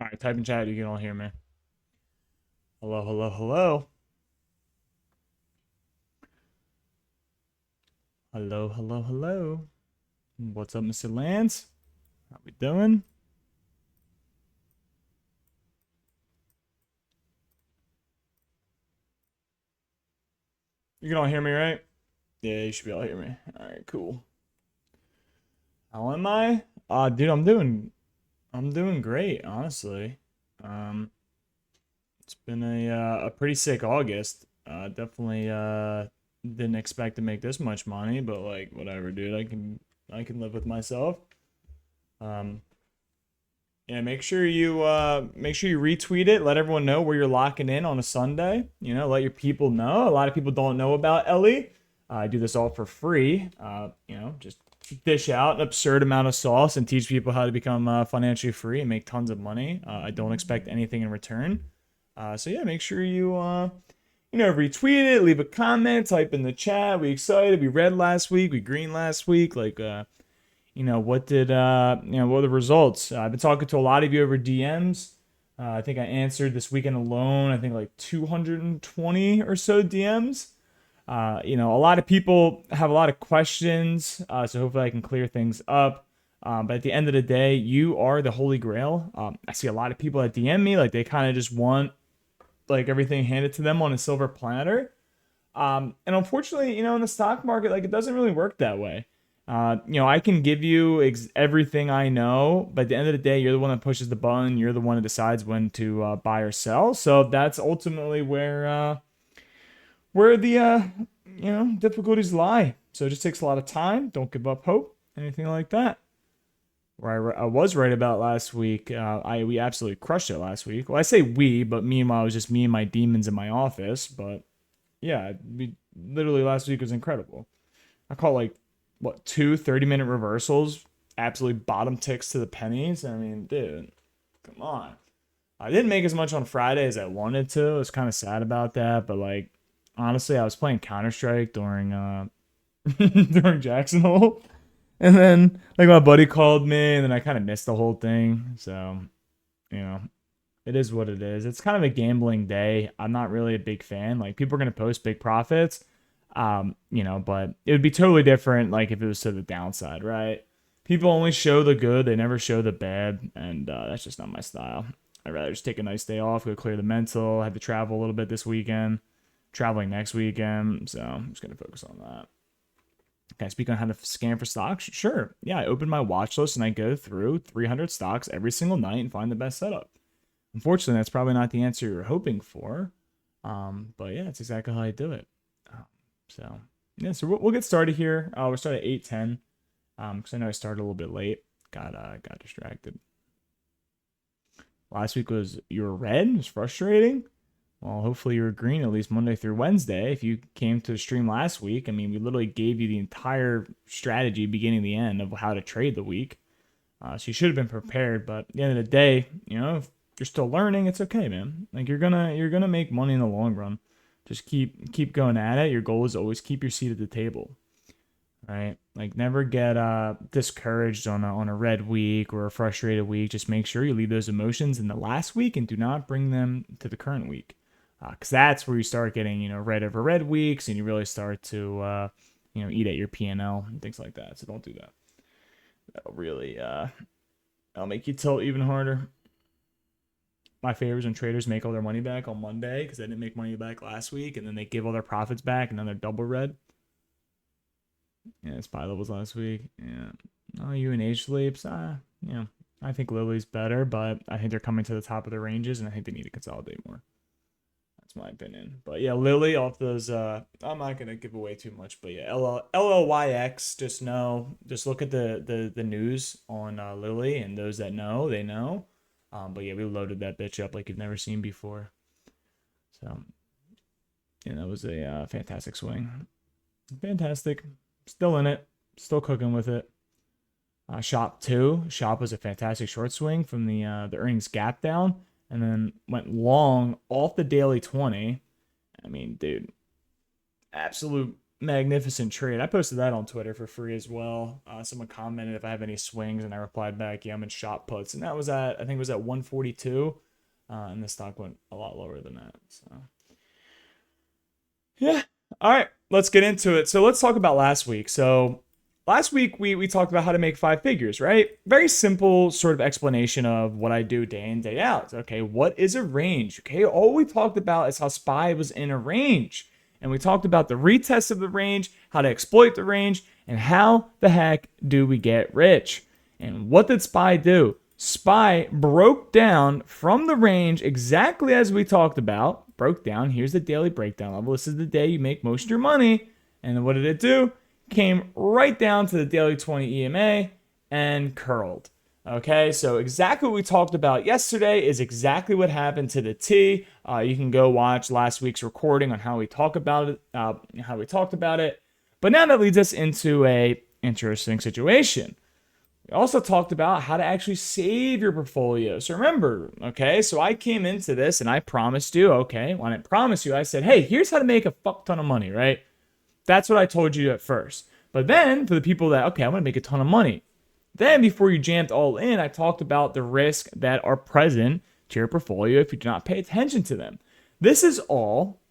All right, type in chat. You can all hear me. Hello, hello, hello. Hello, hello, hello. What's up, Mr. Lance? How we doing? You can all hear me, right? Yeah, you should be able to hear me. All right, cool. How am I? Dude, I'm doing great, honestly. Um, it's been a pretty sick August. Definitely didn't expect to make this much money, but like whatever, dude. I can live with myself. Um, Yeah, make sure you retweet it. Let everyone know where you're locking in on a Sunday. Let your people know. A lot of people don't know about Ellie. I do this all for free. Just dish out an absurd amount of sauce and teach people how to become financially free and make tons of money. I don't expect anything in return. So yeah, make sure you retweet it, leave a comment, type in the chat. We excited. We red last week. We green last week. What were the results? I've been talking to a lot of you over DMs. I think I answered this weekend alone, I think like 220 or so DMs. A lot of people have a lot of questions, so hopefully I can clear things up. But at the end of the day, you are the holy grail. I see a lot of people that DM me, like they kind of just want like everything handed to them on a silver platter. And unfortunately, in the stock market, like it doesn't really work that way. I can give you everything I know, but at the end of the day, you're the one that pushes the button. You're the one that decides when to buy or sell. So that's ultimately where the difficulties lie. So it just takes a lot of time. Don't give up hope. Anything like that. Where I was right about last week. We absolutely crushed it last week. Well, I say we, but meanwhile, it was just me and my demons in my office. But yeah, we literally last week was incredible. I caught like what 2 30-minute reversals, absolutely bottom ticks to the pennies. I mean, dude, come on. I didn't make as much on Friday as I wanted to. I was kind of sad about that, but like honestly, I was playing Counter Strike during during Jackson Hole, and then like my buddy called me, and then I kind of missed the whole thing. So you know, it is what it is. It's kind of a gambling day. I'm not really a big fan. Like people are gonna post big profits, but it would be totally different like if it was to the downside, right? People only show the good, they never show the bad, and that's just not my style. I'd rather just take a nice day off, go clear the mental. I had to travel a little bit this weekend, traveling next weekend, so I'm just gonna focus on that. Can I speak on how to scan for stocks? Sure. Yeah, I open my watch list and I go through 300 stocks every single night and find the best setup. Unfortunately, that's probably not the answer you're hoping for. But yeah, it's exactly how I do it. Um, so yeah, so we'll get started here. We'll start at 8:10. Because I know I started a little bit late. Got distracted. Last week was you were red. It was frustrating. Well, hopefully you were green at least Monday through Wednesday. If you came to the stream last week, I mean, we literally gave you the entire strategy, beginning to the end, of how to trade the week. So you should have been prepared. But at the end of the day, if you're still learning, it's okay, man. Like you're gonna make money in the long run. Just keep going at it. Your goal is always keep your seat at the table, right? Like never get discouraged on a red week or a frustrated week. Just make sure you leave those emotions in the last week and do not bring them to the current week, because that's where you start getting red over red weeks and you really start to eat at your P&L and things like that. So don't do that. That'll really that'll make you tilt even harder. My favorite is when traders make all their money back on Monday because they didn't make money back last week, and then they give all their profits back, and then they're double red. Yeah, spy levels last week. Yeah. Oh, UNH sleeps. I think Lily's better, but I think they're coming to the top of their ranges, and I think they need to consolidate more. That's my opinion. But yeah, Lily off those. I'm not gonna give away too much, but yeah, LLYX. Just look at the news on Lily, and those that know, they know. But yeah, we loaded that bitch up like you've never seen before. So yeah, that was a fantastic swing. Fantastic. Still in it. Still cooking with it. Shop 2. Shop was a fantastic short swing from the earnings gap down and then went long off the daily 20. I mean, dude, absolute magnificent trade. I posted that on Twitter for free as well. Someone commented if I have any swings, and I replied back, yeah, I'm in shot puts. And that was at, I think it was at 142. And the stock went a lot lower than that. So, yeah. All right, let's get into it. So let's talk about last week. So last week we talked about how to make five figures, right? Very simple sort of explanation of what I do day in, day out. Okay, what is a range? Okay, all we talked about is how SPY was in a range. And we talked about the retest of the range, how to exploit the range, and how the heck do we get rich? And what did SPY do? SPY broke down from the range exactly as we talked about. Broke down. Here's the daily breakdown level. This is the day you make most of your money. And then what did it do? Came right down to the daily 20 EMA and curled. Okay, so exactly what we talked about yesterday is exactly what happened to the T. You can go watch last week's recording on how we talk about it, how we talked about it. But now that leads us into a interesting situation. We also talked about how to actually save your portfolio. So remember, okay, so I came into this and I promised you, okay, when I promised you, I said, hey, here's how to make a fuck ton of money, right? That's what I told you at first. But then for the people that, okay, I want to make a ton of money. Then before you jammed all in, I talked about the risks that are present to your portfolio if you do not pay attention to them. This is all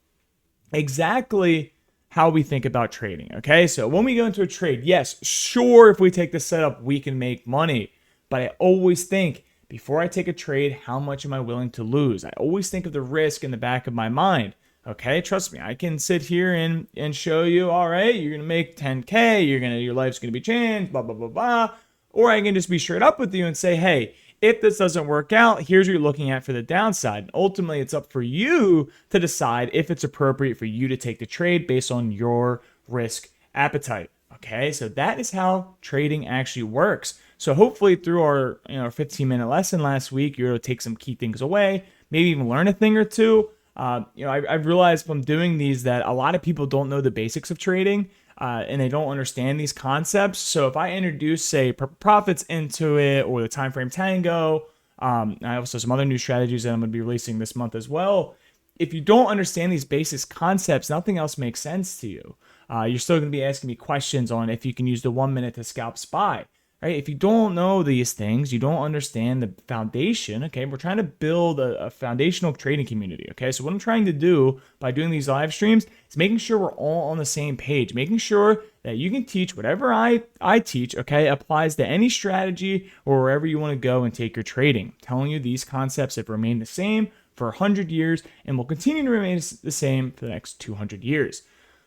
exactly how we think about trading, okay? So when we go into a trade, yes, sure, if we take the setup, we can make money. But I always think, before I take a trade, how much am I willing to lose? I always think of the risk in the back of my mind. Okay, trust me, I can sit here and show you, all right, you're gonna make 10K, your life's gonna be changed, blah, blah, blah, blah. Or I can just be straight up with you and say, hey, if this doesn't work out, here's what you're looking at for the downside. And ultimately, it's up for you to decide if it's appropriate for you to take the trade based on your risk appetite. Okay, so that is how trading actually works. So hopefully through our 15-minute lesson last week, you're able to take some key things away, maybe even learn a thing or two. I've realized from doing these that a lot of people don't know the basics of trading. And they don't understand these concepts. So if I introduce, say, profits into it or the time frame tango, I also have some other new strategies that I'm going to be releasing this month as well. If you don't understand these basic concepts, nothing else makes sense to you. You're still going to be asking me questions on if you can use the 1 minute to scalp SPY. Right? If you don't know these things, you don't understand the foundation, okay? We're trying to build a foundational trading community, okay? So what I'm trying to do by doing these live streams is making sure we're all on the same page, making sure that you can teach whatever I teach, okay, applies to any strategy or wherever you want to go and take your trading. I'm telling you, these concepts have remained the same for 100 years and will continue to remain the same for the next 200 years.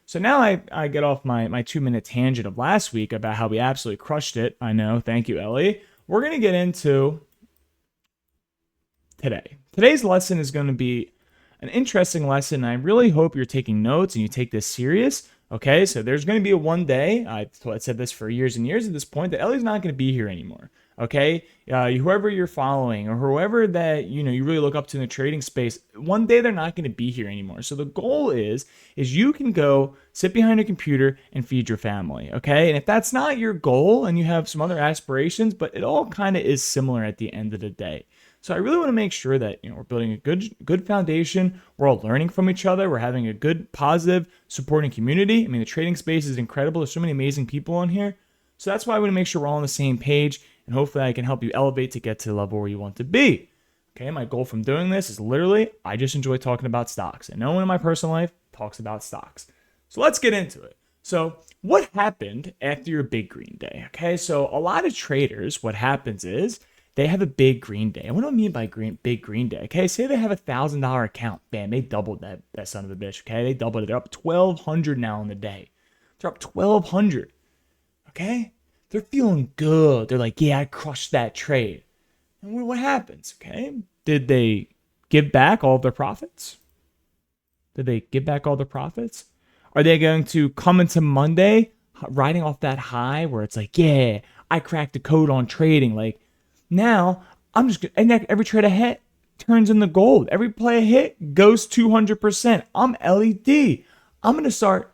So now I get off my 2-minute tangent of last week about how we absolutely crushed it. I know. Thank you, Ellie. We're going to get into today. Today's lesson is going to be an interesting lesson. I really hope you're taking notes and you take this serious. Okay, so there's going to be a one day, I said this for years and years at this point, that Ellie's not going to be here anymore. Okay, whoever you're following or whoever that you really look up to in the trading space, one day they're not going to be here anymore. So the goal is you can go sit behind a computer and feed your family. Okay, and if that's not your goal and you have some other aspirations, but it all kind of is similar at the end of the day. So I really want to make sure that we're building a good foundation. We're all learning from each other. We're having a good, positive, supporting community. I mean, the trading space is incredible. There's so many amazing people on here. So that's why I want to make sure we're all on the same page. And hopefully I can help you elevate to get to the level where you want to be. Okay, my goal from doing this is literally, I just enjoy talking about stocks. And no one in my personal life talks about stocks. So let's get into it. So what happened after your big green day? Okay, so a lot of traders, what happens is they have a big green day. And what do I mean by big green day? Okay, say they have $1,000 account. Bam, they doubled that son of a bitch. Okay, they doubled it. They're up 1,200 now in the day. They're up 1,200. Okay, they're feeling good. They're like, yeah, I crushed that trade. And what happens? Okay, did they give back all of their profits? Did they give back all their profits? Are they going to come into Monday riding off that high where it's like, yeah, I cracked the code on trading. Like, now I'm just and every trade I hit turns into gold. Every play I hit goes 200%. I'm LED. I'm going to start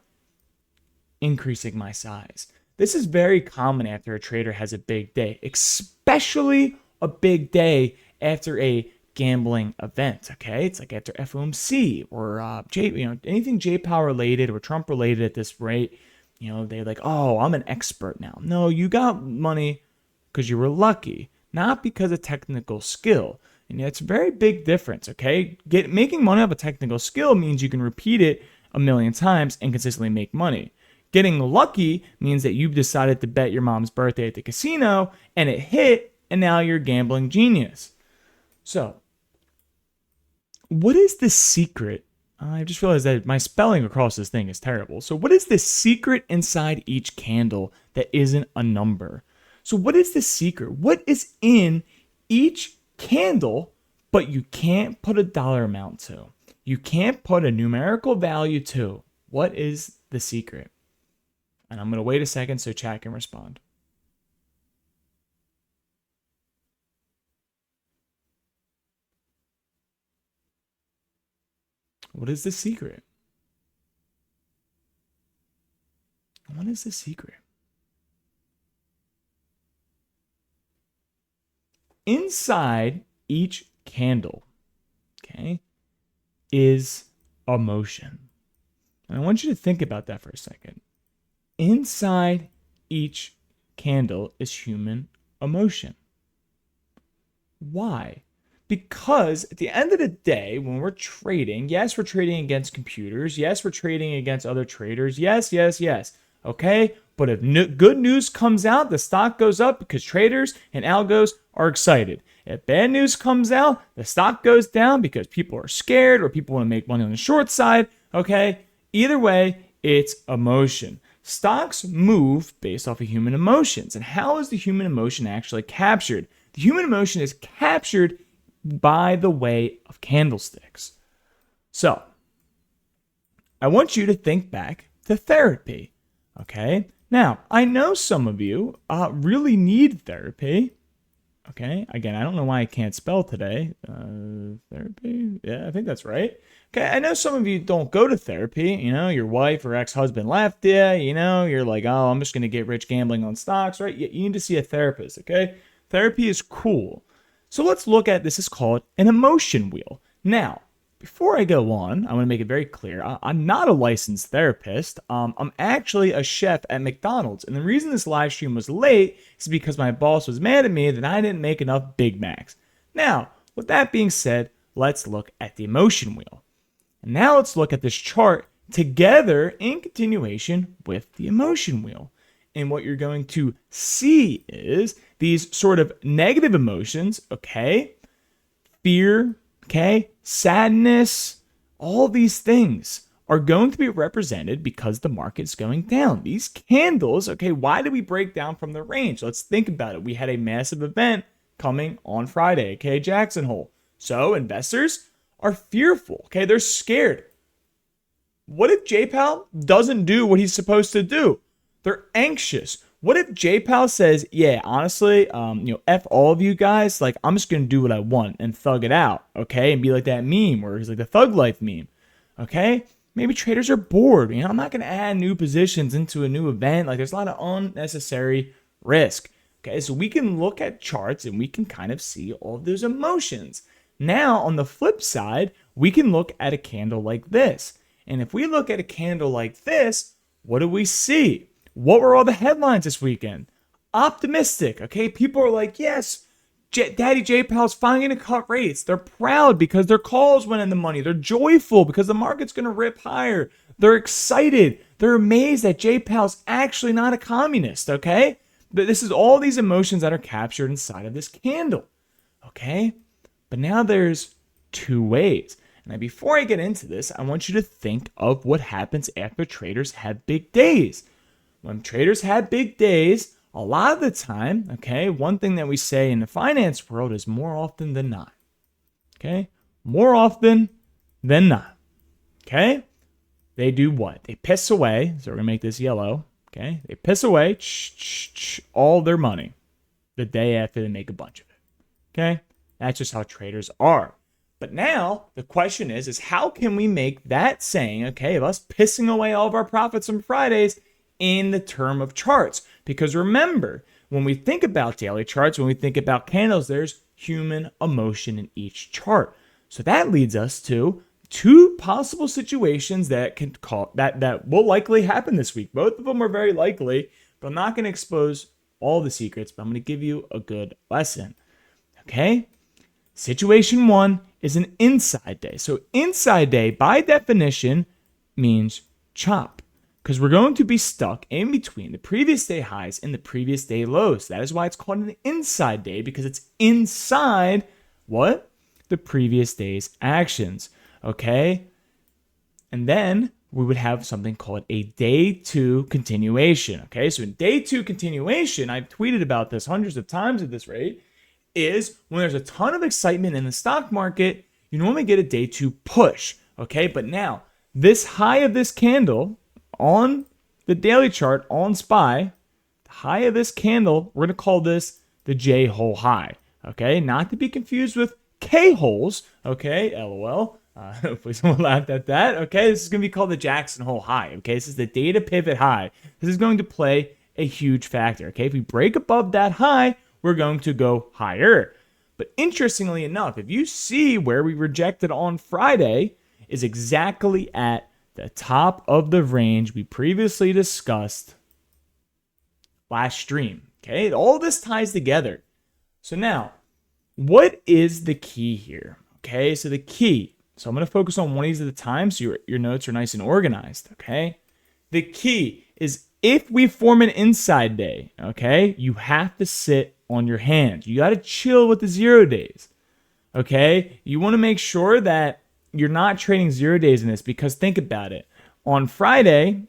increasing my size. This is very common after a trader has a big day, especially a big day after a gambling event. Okay, it's like after FOMC or anything J-Power related or Trump related at this rate. They're like, oh, I'm an expert now. No, you got money because you were lucky, not because of technical skill. And it's a very big difference, okay? Making money off a technical skill means you can repeat it a million times and consistently make money. Getting lucky means that you've decided to bet your mom's birthday at the casino and it hit, and now you're a gambling genius. So, what is the secret? I just realized that my spelling across this thing is terrible. So what is the secret inside each candle that isn't a number? So what is the secret? What is in each candle, but you can't put a dollar amount to? You can't put a numerical value to. What is the secret? And I'm going to wait a second so chat can respond. What is the secret? What is the secret? Inside each candle, okay, is emotion. And I want you to think about that for a second. Inside each candle is human emotion. Why? Because at the end of the day, when we're trading, yes, we're trading against computers. Yes, we're trading against other traders. Yes. Okay? But if good news comes out, the stock goes up because traders and algos are excited. If bad news comes out, the stock goes down because people are scared or people want to make money on the short side. Okay? Either way, it's emotion. Stocks move based off of human emotions. And how is the human emotion actually captured? The human emotion is captured by the way of candlesticks. So, I want you to think back to therapy, okay? Now, I know some of you really need therapy, okay? Again, I don't know why I can't spell today. Therapy? Yeah, I think that's right. Okay, I know some of you don't go to therapy. Your wife or ex-husband left you. You're like, oh, I'm just going to get rich gambling on stocks, right? You need to see a therapist, okay? Therapy is cool. So let's look at this. Is called an emotion wheel. Now, before I go on, I want to make it very clear. I'm not a licensed therapist. I'm actually a chef at McDonald's. And the reason this live stream was late is because my boss was mad at me that I didn't make enough Big Macs. Now, with that being said, let's look at the emotion wheel. And now let's look at this chart together in continuation with the emotion wheel. And what you're going to see is these sort of negative emotions, okay? Fear, okay? Sadness, all these things are going to be represented because the market's going down. These candles, okay, why did we break down from the range? Let's think about it. We had a massive event coming on Friday, okay? Jackson Hole. So investors are fearful, okay? They're scared. What if J-Powell doesn't do what he's supposed to do? They're anxious. What if J-Powell says, yeah, honestly, F all of you guys, like, I'm just going to do what I want and thug it out, okay? And be like that meme where it's like the thug life meme, okay? Maybe traders are bored. I'm not going to add new positions into a new event. Like, there's a lot of unnecessary risk, okay? So we can look at charts and we can kind of see all of those emotions. Now, on the flip side, we can look at a candle like this. And if we look at a candle like this, what do we see? What were all the headlines this weekend? Optimistic, okay? People are like, yes, Daddy J-Powell's finally going to cut rates. They're proud because their calls went in the money. They're joyful because the market's going to rip higher. They're excited. They're amazed that J-Powell's actually not a communist, okay? But this is all these emotions that are captured inside of this candle, okay? But now there's two ways. Now, before I get into this, I want you to think of what happens after traders have big days. When traders have big days, a lot of the time, okay, one thing that we say in the finance world is more often than not. Okay? More often than not. Okay? They do what? They piss away. So we're going to make this yellow. Okay? They piss away all their money the day after they make a bunch of it. Okay? That's just how traders are. But now the question is how can we make that saying, okay, of us pissing away all of our profits on Fridays in the term of charts? Because remember, when we think about daily charts, when we think about candles, there's human emotion in each chart. So that leads us to two possible situations that that will likely happen this week. Both of them are very likely, but I'm not going to expose all the secrets, but I'm going to give you a good lesson. Okay? Situation one is an inside day. So inside day, by definition, means chop, because we're going to be stuck in between the previous day highs and the previous day lows. That is why it's called an inside day, because it's inside what? The previous day's actions. Okay? And then we would have something called a day two continuation. Okay? So in day two continuation, I've tweeted about this hundreds of times at this rate, is when there's a ton of excitement in the stock market, you normally get a day two push. Okay? But now, this high of this candle on the daily chart on SPY, the high of this candle, we're going to call this the J-hole high. Okay? Not to be confused with K-holes. Okay? LOL. Hopefully someone laughed at that. Okay? This is going to be called the Jackson hole high. Okay? This is the data pivot high. This is going to play a huge factor. Okay? If we break above that high, we're going to go higher. But interestingly enough, if you see where we rejected on Friday is exactly at the top of the range we previously discussed last stream. Okay, all this ties together. So now, what is the key here? Okay, so the key. So I'm going to focus on one of these at a time so your notes are nice and organized. Okay, the key is if we form an inside day, okay, you have to sit on your hands. You got to chill with the 0 days. Okay, you want to make sure that you're not trading 0 days in this, because think about it. On Friday,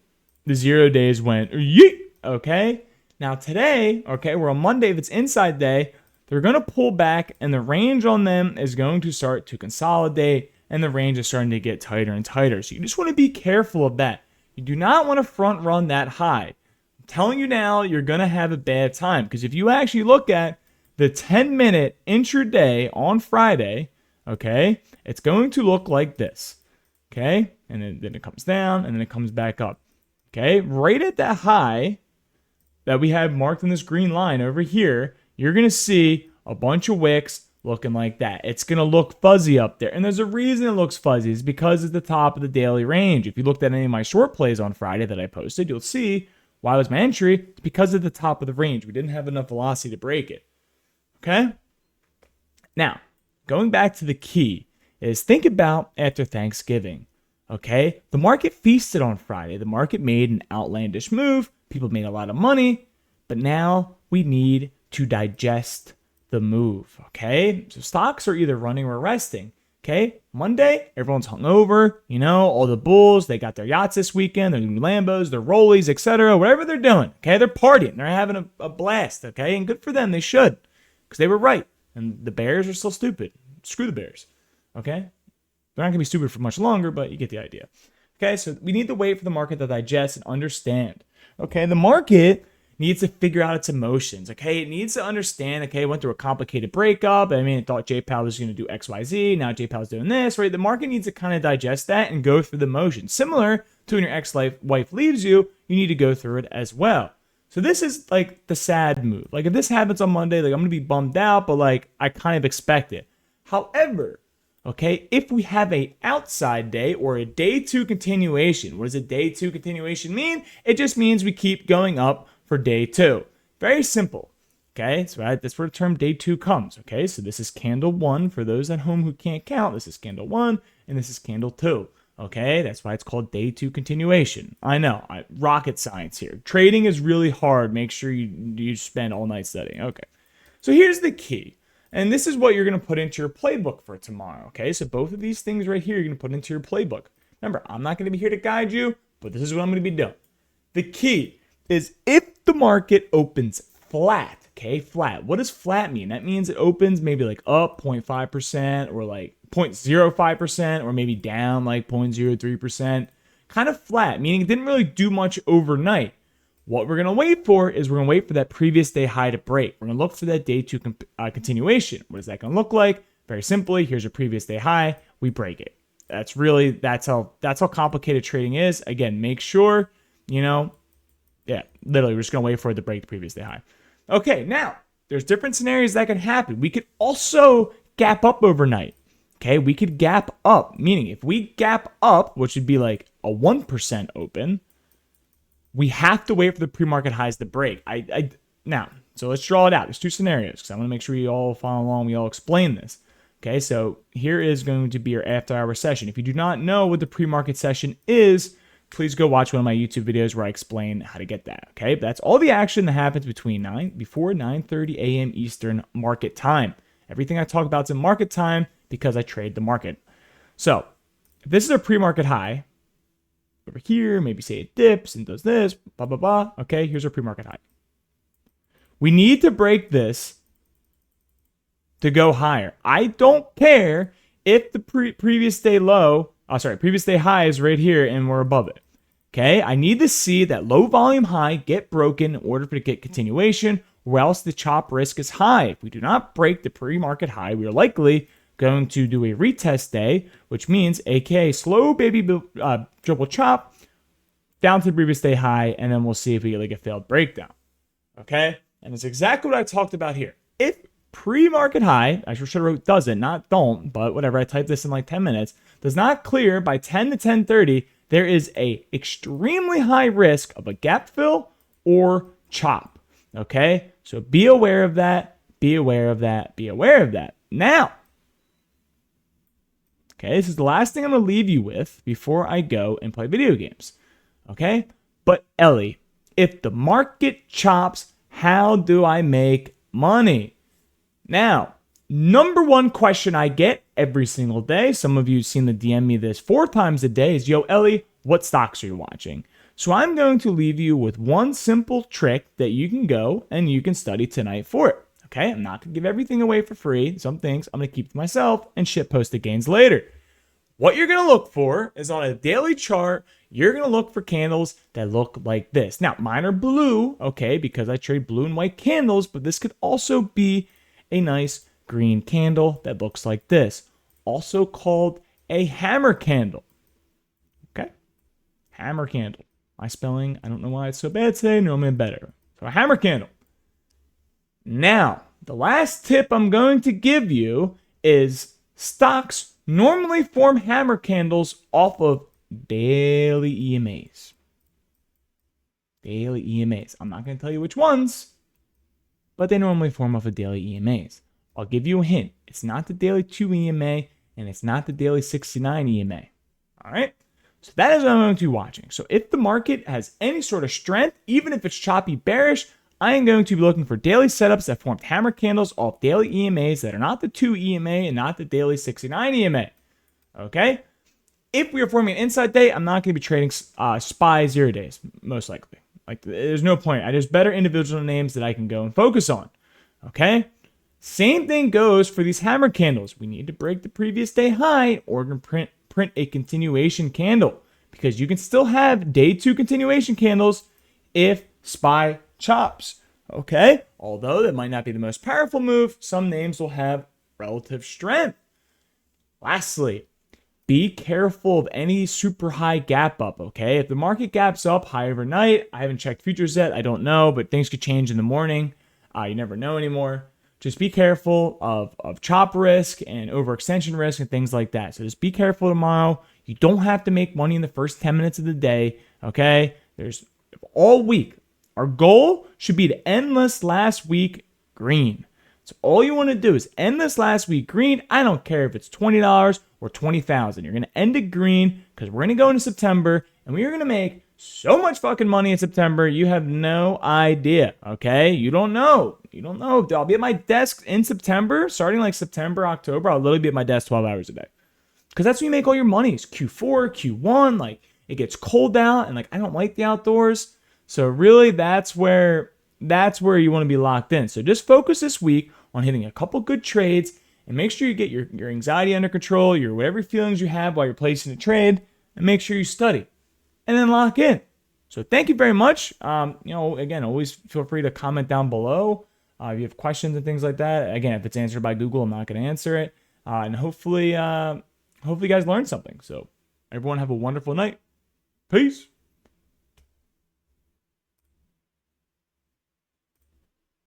the 0 days went yeet. Okay. Now today, okay, we're on Monday. If it's inside day, they're going to pull back and the range on them is going to start to consolidate and the range is starting to get tighter and tighter. So you just want to be careful of that. You do not want to front run that high. I'm telling you now, you're going to have a bad time, because if you actually look at the 10-minute intraday on Friday, okay, it's going to look like this, okay? And then it comes down, and then it comes back up, okay? Right at that high that we have marked in this green line over here, you're going to see a bunch of wicks looking like that. It's going to look fuzzy up there. And there's a reason it looks fuzzy. It's because it's the top of the daily range. If you looked at any of my short plays on Friday that I posted, you'll see why was my entry? It's because of the top of the range. We didn't have enough velocity to break it, okay? Now, going back to the key is think about after Thanksgiving, okay? The market feasted on Friday. The market made an outlandish move. People made a lot of money, but now we need to digest the move, okay? So stocks are either running or resting, okay? Monday, everyone's hungover, you know, all the bulls, they got their yachts this weekend, their new Lambos, their Rollies, etc., whatever they're doing, okay? They're partying, they're having a blast, okay? And good for them, they should, because they were right. And the Bears are still stupid. Screw the Bears. Okay? They're not going to be stupid for much longer, but you get the idea. Okay, so we need to wait for the market to digest and understand. Okay, the market needs to figure out its emotions. Okay, it needs to understand, okay, it went through a complicated breakup. I mean, it thought J-Powell was going to do X, Y, Z. Now J-Powell's doing this, right? The market needs to kind of digest that and go through the motions. Similar to when your ex-wife leaves you, you need to go through it as well. So this is like the sad move. Like if this happens on Monday, like I'm going to be bummed out, but like I kind of expect it. However, okay, if we have a outside day or a day two continuation, what does a day two continuation mean? It just means we keep going up for day two. Very simple. Okay, so that's where the term day two comes. Okay, so this is candle one for those at home who can't count. This is candle one and this is candle two. Okay, that's why it's called day two continuation. I know, rocket science here. Trading is really hard. Make sure you spend all night studying. Okay, so here's the key. And this is what you're going to put into your playbook for tomorrow. Okay, so both of these things right here, you're going to put into your playbook. Remember, I'm not going to be here to guide you, but this is what I'm going to be doing. The key is if the market opens flat, okay, flat. What does flat mean? That means it opens maybe like up 0.5% or like 0.05% or maybe down like 0.03%. Kind of flat, meaning it didn't really do much overnight. What we're going to wait for is we're going to wait for that previous day high to break. We're going to look for that day two continuation. What is that going to look like? Very simply, here's your previous day high. We break it. That's how complicated trading is. Again, make sure, literally we're just going to wait for it to break the previous day high. Okay, now there's different scenarios that can happen. We could also gap up overnight. Okay, we could gap up, meaning if we gap up, which would be like a 1% open, we have to wait for the pre-market highs to break. Now, so let's draw it out. There's two scenarios because I want to make sure you all follow along. We all explain this. Okay, so here is going to be your after-hour session. If you do not know what the pre-market session is, please go watch one of my YouTube videos where I explain how to get that. Okay, that's all the action that happens before 9:30 a.m. Eastern market time. Everything I talk about is in market time because I trade the market. So if this is a pre-market high over here, maybe say it dips and does this, blah, blah, blah. Okay, here's our pre-market high. We need to break this to go higher. I don't care if the previous day high is right here and we're above it. Okay, I need to see that low volume high get broken in order for it to get continuation, or else the chop risk is high. If we do not break the pre-market high, we are likely going to do a retest day, which means aka slow baby triple chop down to the previous day high, and then we'll see if we get like a failed breakdown. Okay, and it's exactly what I talked about here. If pre-market high, I should have wrote doesn't, not don't, but whatever, I typed this in like 10 minutes, does not clear by 10 to 10:30, there is a extremely high risk of a gap fill or chop. Okay, so be aware of that, be aware of that, be aware of that. Now, okay, this is the last thing I'm going to leave you with before I go and play video games. Okay, but Ellie, if the market chops, how do I make money? Now, number one question I get every single day, some of you have seen the DM me this 4 times a day, is, yo, Ellie, what stocks are you watching? So I'm going to leave you with one simple trick that you can go and you can study tonight for it. Okay, I'm not going to give everything away for free. Some things I'm going to keep to myself and shit post the gains later. What you're going to look for is on a daily chart, you're going to look for candles that look like this. Now, mine are blue, okay, because I trade blue and white candles, but this could also be a nice green candle that looks like this, also called a hammer candle. Okay, hammer candle. My spelling, I don't know why it's so bad today, normally better. So a hammer candle. Now, the last tip I'm going to give you is stocks normally form hammer candles off of daily EMAs. Daily EMAs. I'm not going to tell you which ones, but they normally form off of daily EMAs. I'll give you a hint. It's not the daily 2 EMA, and it's not the daily 69 EMA. All right? So that is what I'm going to be watching. So if the market has any sort of strength, even if it's choppy bearish, I am going to be looking for daily setups that form hammer candles off daily EMAs that are not the 2 EMA and not the daily 69 EMA. Okay? If we are forming an inside day, I'm not going to be trading SPY 0 days, most likely. Like, there's no point. There's better individual names that I can go and focus on. Okay? Same thing goes for these hammer candles. We need to break the previous day high or print a continuation candle, because you can still have day 2 continuation candles if SPY chops. Okay? Although that might not be the most powerful move, some names will have relative strength. Lastly, be careful of any super high gap up, okay? If the market gaps up high overnight, I haven't checked futures yet, I don't know, but things could change in the morning. You never know anymore. Just be careful of chop risk and overextension risk and things like that. So just be careful tomorrow. You don't have to make money in the first 10 minutes of the day, okay? There's all week. Our goal should be to end this last week green. So all you want to do is end this last week green. I don't care if it's $20 or $20,000. You're going to end it green because we're going to go into September and we are going to make so much fucking money in September. You have no idea, okay? You don't know. You don't know. I'll be at my desk in September, starting like September, October. I'll literally be at my desk 12 hours a day because that's when you make all your money. It's Q4, Q1. Like, it gets cold out and like I don't like the outdoors. So really, that's where you want to be locked in. So just focus this week on hitting a couple good trades and make sure you get your anxiety under control, your whatever feelings you have while you're placing a trade, and make sure you study and then lock in. So thank you very much. Again, always feel free to comment down below if you have questions and things like that. Again, if it's answered by Google, I'm not going to answer it. And hopefully you guys learned something. So everyone have a wonderful night. Peace.